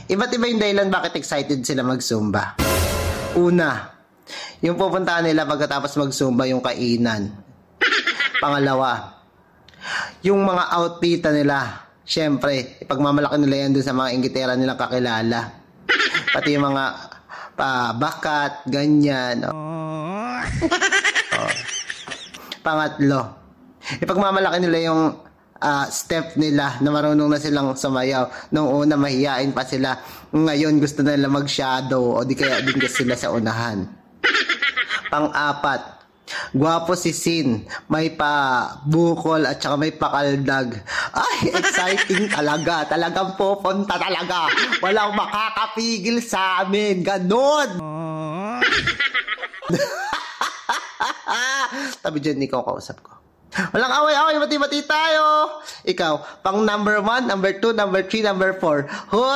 Iba't iba yung dahilan bakit excited sila mag-Zumba. Una, yung pupuntahan nila pagkatapos mag-Zumba yung kainan. Pangalawa, yung mga outfitan nila. Siyempre, ipagmamalaki nila yan dun sa mga inggitera nilang kakilala. Pati yung mga bakat, ganyan. Pangatlo, ipagmamalaki nila yung step nila na marunong na silang sumayaw. Noong una, mahihain pa sila. Ngayon, gusto na nila mag-shadow o di kaya din sila sa unahan. Pang-apat, gwapo si Sin. May pa-bukol at saka may pakaldag. Ay, exciting talaga. Talagang pupunta talaga. Walang makakapigil sa amin. Ganon! Tabi dyan, ikaw kausap ko. Walang away-away, mati-mati tayo. Ikaw, pang number 1, number 2, number 3, number 4. Hoy!